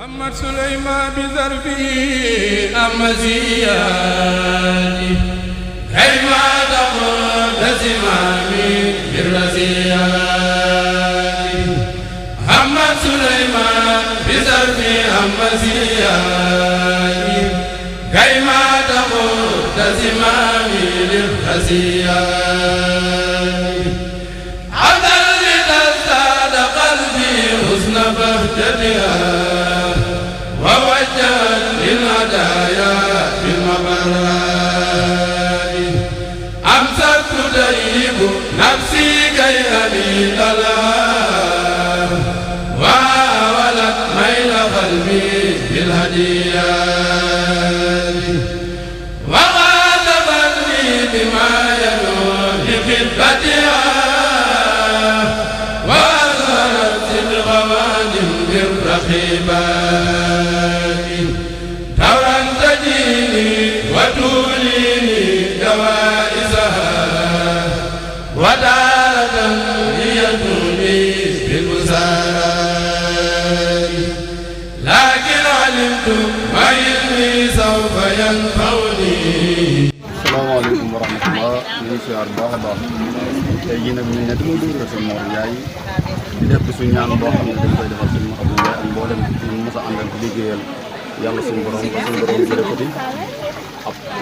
محمد سليمان بزربي أمزياني كيما تقود زمامي بالرزياني محمد سليمان بزربي أمزياني كيما تقود زمامي بالرزياني عبدا لتزداد قلبي حسن بهجتها ووجهت للهدايا بالمبرات أمسكت طيب نفسي كي أميل لها وولت ميل قلبي بالهديات وغاضبتني بما ينوب بخدمتها وأظهرت الغوانم بالرقيبات دورا تجيني وتوليني جوائزها ودارة ليدوني بالمسارات لكن علمت ما علمي سوف ينفعني. Assalamualaikum warahmatullahi wabarakatuh. Tey jii nag ñu nekk ci kër Sëñ Mor Ndiaye di def bisu ñaan boo xam ne dañ koy defal Sëñ Abdou Ndiaye ak mboolem ñu mës a àndal di liggéeyal yàlla suñu borom ba suñu borom jëlee ko fi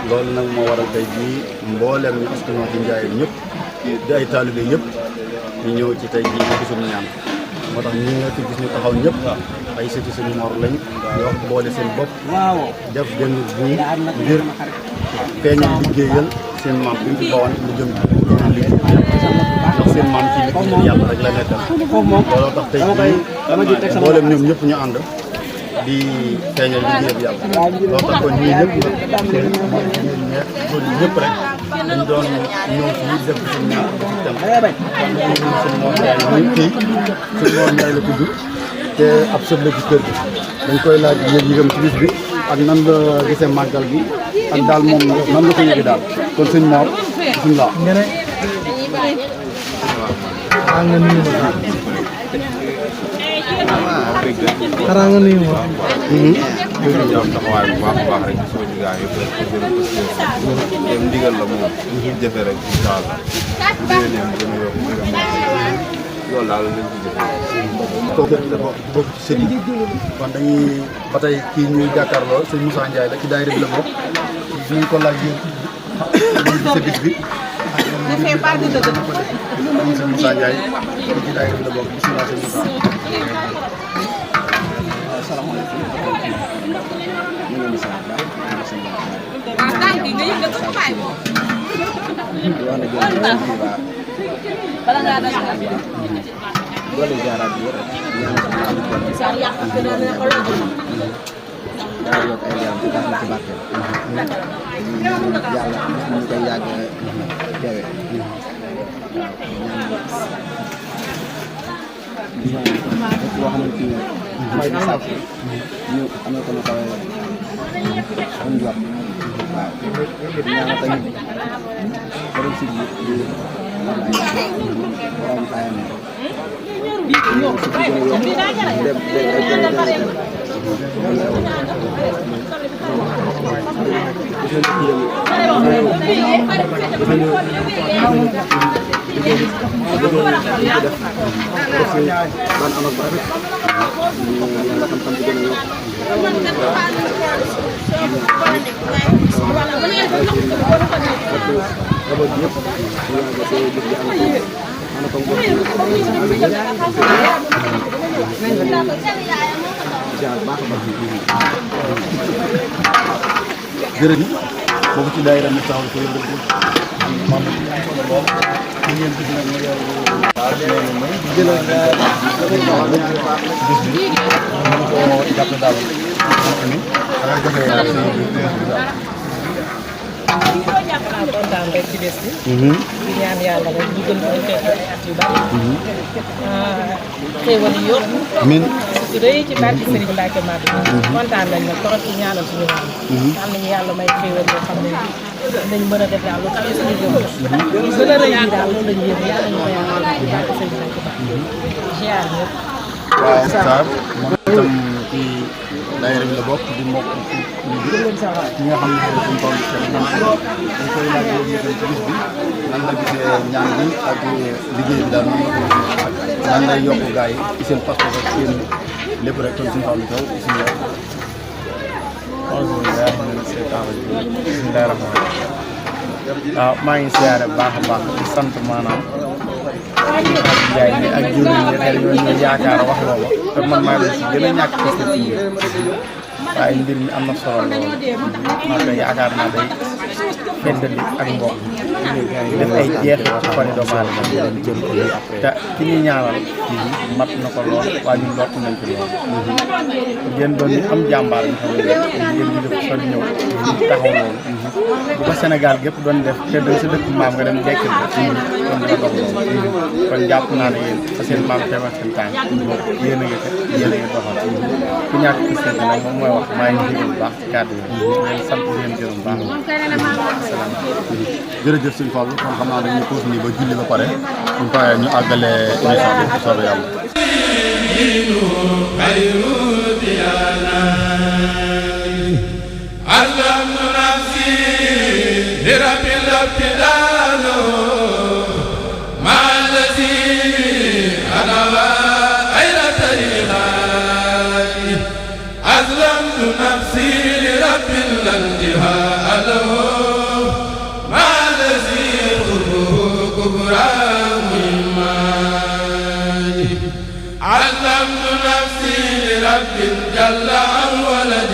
loolu nag moo waral tey jii mboolem ñu askanoo ci Ndiaye ñëpp di ay taalibe yëpp ñu ñëw ci tey jii bisu ñaan moo tax ñi nga fi gis ñu taxaw ñëpp ay sëti Sëñ Mor lañ di wax boole seen bopp def benn buum ngir feeñal liggéeyal seen maam bi ñu fi bawoon lu jëm ci liggéey ndax seen maam ci liggéey yàlla rek la nekkal looloo tax tey jii mboolem ñoom ñëpp ñu ànd di feeñal liggéey bi yàlla looloo tax kon ñii ñëpp nag seen ñëpp rek dañ doon ñëw fii def suñu ñaar ba ci tem suñu Mor Ndiaye ñu fii suñu Mor Ndiaye la tudd te ab sëb la ci kër gi dañ koy laaj yëg-yëgam ci bis bi ak nan la gisee màggal gi ak daal moom nan la ko yëgee daal kon sëñ Mor bisimilah. nga ne xanaa nga nuyu ma xanaa nga nuyu ma. ñu am taxawaay bu baax a baax rek soo jigaa yëpp rek pour gën a pëstéef dem ndigal la moom jëfe rek incha allah bu déwénee mu gën a yokk loolu daal lañ ci jëfe kooku dafa bokk ci sëñ bi kon dañuy ba tey kii ñuy jàkkaarloo sëñ Moussa Ndiaye la ci daayira bi la bokk dinañ ko laaj yéen ñu gisee bis bi sëñ Moussa Ndiaye ci daayira bi la bokk bisimilah sëñ Moussa. asalaamaaleykum ñu ngi leen di sant baax di wax ne doole jaaraat bi rek ñaan sa dara yokk ay leeram ci tax na ci barkeel yàlla ñu koy yàgg teewe boo xamante ni mooy di sàcc ñu amee ko nu kawe am jot waaw ñaana tamit borom si bi di borom ayam ñëw si bi gën a yokk dem ban amal bu rafet yàlla xam-xam bi gën a yokk rabat bi yëpp yàgg see gis di am ana ko mbokk jaar baax a baax jërëjëf boobu ci daayira mi taxaw ko yëngal maam ñu ngeen gis nag ñu yor jëlal bis bi ñu ko jàpp daal ni xanaa joxe kontaan rek ci bés bi. di ñaan yàlla rek ñu gën koy fekk ay at yu bari. xéewal yi yëpp. amiin su rëy ci barke Serigne Mbacke Madou. kontaan nañ nag trop ci ñaanal suñu maam. am nañu yàlla may xéewal yoo xam ne dañu mën a def daal lu tax suñu jëm. lu gën a rëy yi daal loolu la ñu yéene yàlla ñu ko yàlla ci barke Serigne Mbacke Madou. ziar ñëpp. waaw Sarr moom itam ci daayira bi la bokk di mbokk ci nga xam ne suñ toll ci dañ koy laaj loolu itam ci bis bi nan la gisee ñaan bi ak liggéey bi daal nan la ko nan lay yokk gars yi ci seen pas-pas ak seen lépp rek kon suñu Fallou Thiaw bismillah. alhamdulilah mina seytaan rajim bismillahi rahmaani rahim waaw maa ngi siyaare bu baax a baax di sant maanaam Ndiaye mi ak jiw yi nga xam ne ñoo yaakaar wax loola te man maa ngi si gën a ñàkk ci waaye mbir mi am na solo lool maa ngi yaakaar naa day feddali ak mbokk def ay jeexit ci xoli doomu aadama te ki ñuy ñaanal mat na ko lool waaye ñun lott nañ ci lool ngeen doon ñu am jàmbaar nga xam ne ngeen di def sol ñëw taxaw loolu bu ko Sénégal gépp doon def te dañ sa dëkk maam nga dem dekkil ko kon dina dox loolu kon jàpp naa ne yéen fa seen maam teewal seen tànk yéen a ngi doxal ku ñàkk ci seen nag moom mooy wax maa ngi jégal bu baax ci kàddu yi leen sant leen gërëm baax jërëjëf sëñ Fallou kon xam naa dañuy puus nii ba julli ba pare suñ paree ñu àggale émission bi bu soobee yàlla. جل عن ولد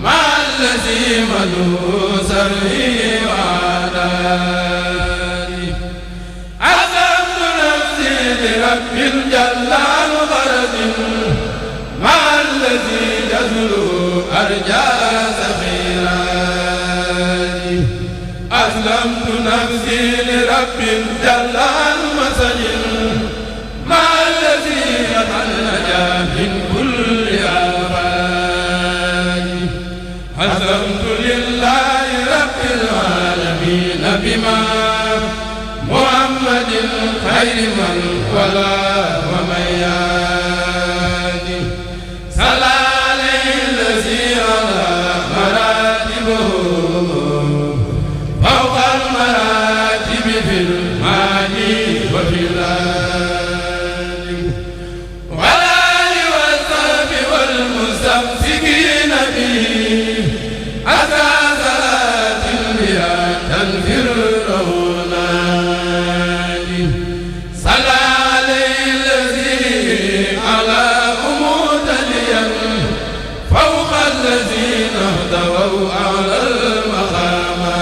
مع الذي ملو سره وعداني عزمت نفسي لرب جل عن غرض مع الذي جزله أرجى سخيراني أسلمت نفسي لرب جل عن مسج مع الذي نجا من كل آفات حسبت لله رب العالمين بما محمد خير من ولا ومن يهدي صلى عليه الذي على مراتبه فوق المراتب في المعاني وفي الآن مستمسكين به حتى صلاة بها تنفر روناني صلى عليه الذي على أمودليا فوق الذين اهتووا على المقامات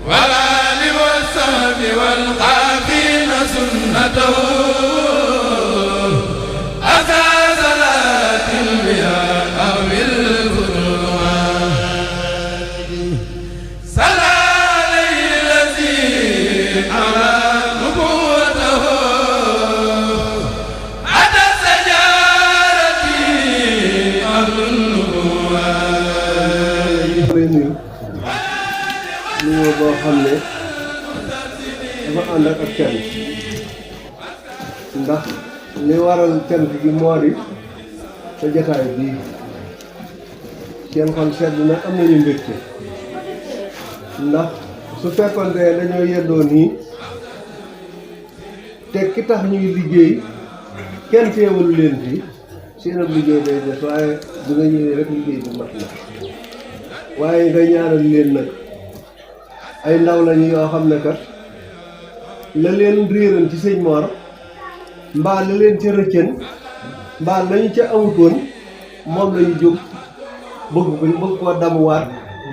والآل والصحب والقافين سنته boo xam ne dafa ànd ak cant ndax li waral cant gi moo di sa jotaay bii seen xol sedd na am nañu mbégte ndax su fekkoon ne dañoo yeddoo nii te ki tax ñuy liggéey kenn teewalu leen fi seen ab liggéey day des waaye du nga ñëwee rek liggéey bu mat na waaye nga ñaanal leen nag ay ndaw lañu yoo xam ne kat la leen réeran ci sëñ Mor mbaa la leen ca rëccën mbaa lañu ca amutoon moom lañu jóg bëgg koo damuwaat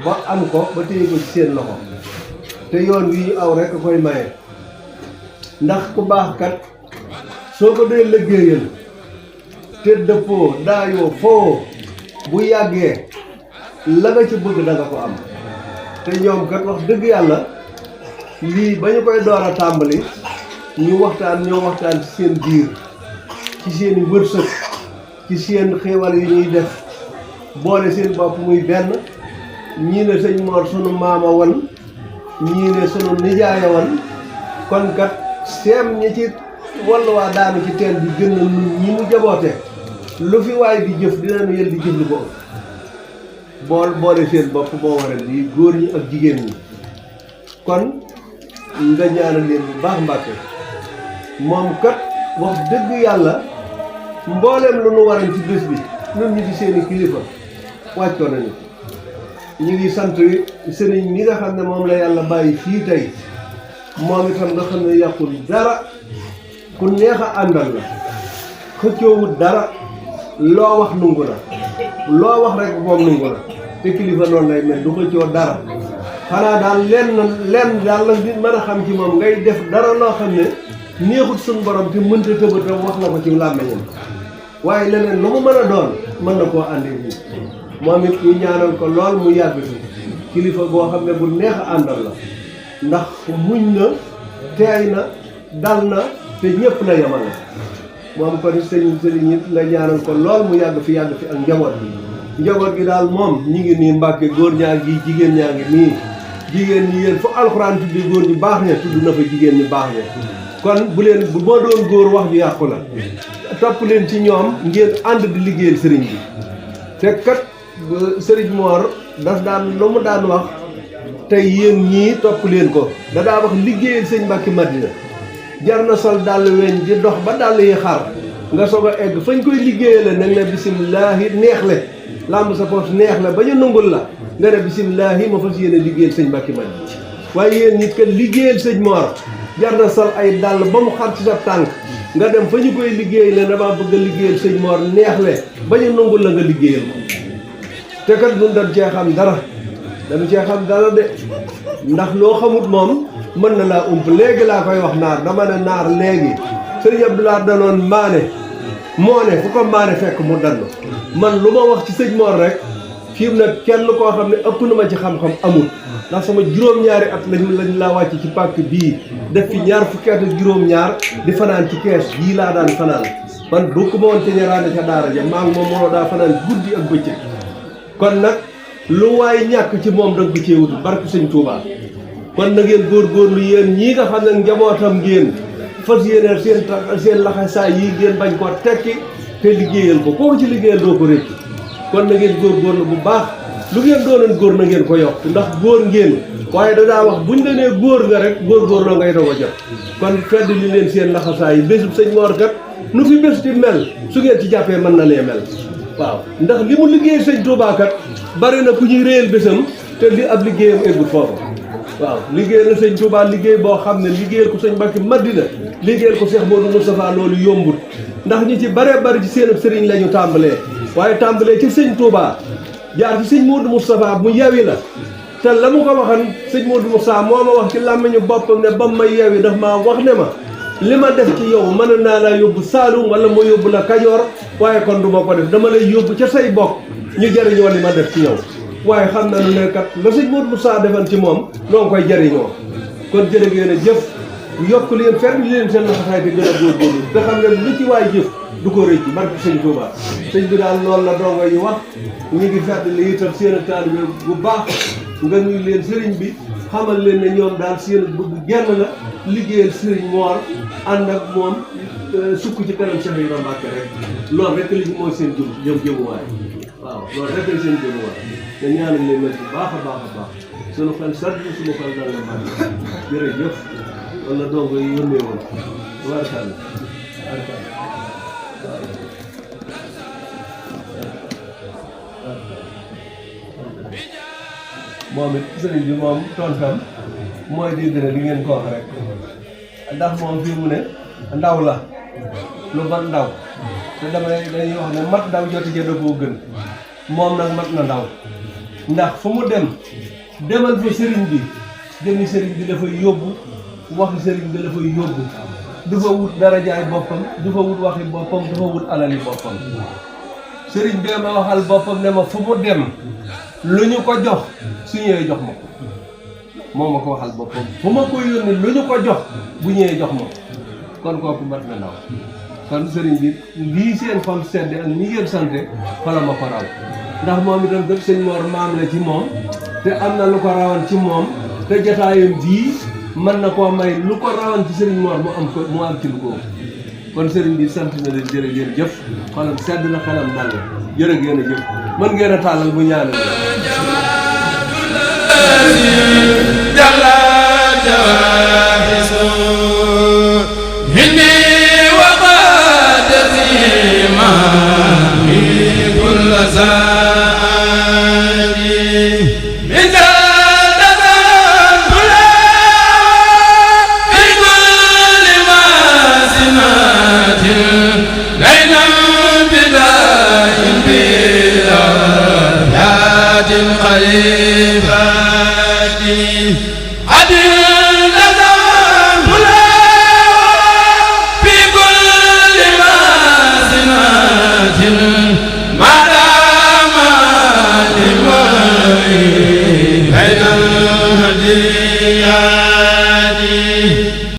ba am ko ba téye ko ci seen loxo te yoon wi ñu aw rek a koy maye ndax ku baax kat soo ko dee liggéeyal te dëppoo daayoo foo bu yàggee la nga ci bëgg da nga ko am te ñoom kat wax dëgg yàlla lii ba ñu koy door a tàmbali ñu waxtaan ñoo waxtaan ci seen biir ci seen wërsëg ci seen xéewal yu ñuy def boole seen bopp muy benn ñii ne sëñ Mor sunu maama wan ñii ne sunu nijaaya wan kon kat seem ñi ci wallu waa daanu ci teen bi gën na ñi mu jaboote lu fi waay di jëf dinañu yel di jëf lu ko boole seen bopp moo waral lii góor ñi ak jigéen ñi kon nga ñaanal leen bu baax Mbàkke moom kat wax dëgg yàlla mbooleem lu nu waral ci bés bi ñun ñi di seeni kilifa wàccoo nañu ñu ngi sant sëriñ mi nga xam ne moom la yàlla bàyyi fii tey moom itam nga xam ne yàqul dara ku neex a àndal la xëccoowut dara loo wax nungu la loo wax rek moom nungu la te kilifa noonu lay mel du xëccoo dara xanaa daal lenn daal la nit mën a xam ci moom ngay def dara loo xam ne neexut suñu borom te mënta tëbatam wax la ko ci làmmiñam waaye leneen lu mu mën a doon mën na koo àndee nii moom it ñu ñaanal ko lool mu yàgg fi kilifa boo xam ne bu neex a àndal la ndax muñ na teey na dal na te ñëpp la yemale moom kon sëriñ it nga ñaanal ko lool mu yàgg fi ak njaboot gi daal moom ñi ngi nii Mbàkke góor ñaa ngi jigéen ñaa ngi nii jigéen ñi yéen fu alxuraan tuddi góor ñu baax ne tudd na fa jigéen ñi baax ne kon bu ma doon góor wax ju yàqu la topp leen ci ñoom ngeen ànd di liggéeyal sëriñ bi te kat sëriñ Mor daf daan lu mu daan wax tey yéen ñii topp leen ko da daa wax liggéeyal sëñ Mbàkke Madina jar na sol dàll weñ di dox ba dàll yi xar nga soog a egg fañ koy liggéeyale nag ne bisimilahi neex le lamb sa poos neex la ba ñu nungul la nga ne bisimilahi ma fas yéene liggéeyal sëñ Mbàkke Madina waaye yéen nit kat liggéeyal sëñ Mor jar na sol ay dàll ba mu xar ci sa tànk nga dem fa ñu koy liggéey le dama bëgg a liggéeyal sëñ Mor neex le ba ñu nungul la nga liggéeyal ko te kat ñun dañ cee xam dara de ndax loo xamut moom mën na laa ump léegi laa koy wax naar dama ne naar léegi sëriñ Abdoulaye danoon maane moo ne fu ko maane fekk mu dann man lu ma wax ci sëñ Mor rek fii mu ne kenn koo xam ne ëpp na ma ci xam-xam amul ndax sama juróom-ñaari at lañ laa wàcc ci pàkk bii def fi ñaar fukki at ak juróom-ñaar di fanaan ci kees bii laa daan fanaan man du ko ma woon te ñaraane ca daara ja maa ngi moom moo daa fanaan guddi ak bëccëg kon nag lu waay ñàkk ci moom danga ko cee wut barke sëñ Touba kon na ngeen góorgóorlu yéen ñii nga xam ne njabootam ngeen fas yéene seen laxasaay yi ngeen bañ koo tekki te liggéeyal ko koo ci liggéeyal doo ko rëcc kon na ngeen góorgóorlu bu baax lu ngeen doonoon góor na ngeen ko yokk ndax góor ngeen waaye dadaa wax buñ la nee góor nga rek góorgóorloo ngay doog a jot kon fedd li leen seen laxasaay yi bésub sëñ Mor kat nu fi bés di mel su ngeen ci jàppee mën na nee mel waaw ndax li mu liggéey sëñ Touba kat bari na ku ñuy réyal bésam te li ab liggéeyam eggul foofu waaw liggéey na sëñ Touba liggéey boo xam ne liggéeyal ko sëñ Mbàkke Madina liggéeyal ko Cheikh Modou Moustapha loolu yombut ndax ñi ci bare bari ci seen sëriñ la ñu tàmbalee waaye tàmbalee ci sëñ Touba jaar ci sëñ Modou Moustapha mu yewi la te la mu ko waxan sëñ Modou Moustapha moo ma wax ci làmmiñu boppam ne ba ma yewi daf maa wax ne ma li ma def ci yow mën naa laa yóbbu Saalum wala ma yóbbu la Kajoor waaye kon du ma ko def dama lay yóbbu ca say bokk ñu jëriñoo li ma def ci yow waaye xam na ne kat la sëñ Modou Moussa defan ci moom noo ngi koy jëriñoo kon jërë ngeen a jëf yokk leen fer leen seen laxasaay te gën a góorgóorlu te xam ne lu ci waay jëf du ko rëcc barke sëñ Touba sëñ bi daal loolu la dongo yi wax ñu ngi fedd li itam seen taalibe bu baax nga nuyu leen sëriñ bi xamal leen ne ñoom daal seen bëgg genn la liggéeyal sëriñ Mor ànd ak moom sukk ci kanam Cheikh Ibrahima Mbacké rek loolu rek li mooy seen jëmuwaay waaw loolu rek la seen jëmuwaay te ñaanal leen nag bu baax a baax a baax sunu xel sedd sunu xel dal na baax jërëjëf wala dongo yi yónnee woon warkal moom it sëriñ bi moom tontam mooy dégg na di ngeen ko wax rek ndax moom fii mu ne ndaw la lu mat ndaw te dañuy wax ne mat ndaw joti ja da koo gën moom nag mat na ndaw ndax fu mu dem demal fa sëriñ bi jëmi sëriñ bi dafay yóbbu waxi sëriñ bi dafay yóbbu du fa wut darajaay boppam du fa wut waxi boppam du fa wut alali boppam sëriñ bee ma waxal boppam ne ma fu mu dem lu ñu ko jox su ñëwee jox ma ko moo ma ko waxal boppam fu ma ko yónni lu ñu ko jox bu ñëwee jox ma ko kon kooku mat na ndaw kon sëriñ bi lii seen xol sedd ak ñi ngeen sante xala ma ko raw ndax moom itam dëgg sëñ Mor maam la ci moom te am na lu ko rawan ci moom te jotaayam bii mën na koo may lu ko rawan ci sëriñ Mor mu am ci lu ko kon sëriñ bi sant na leen jërë ngeen jëf xolam sedd na xelam dal na jërë ngeen a jëf mën ngeen a tàllal bu ñaanal jalla jawaahisu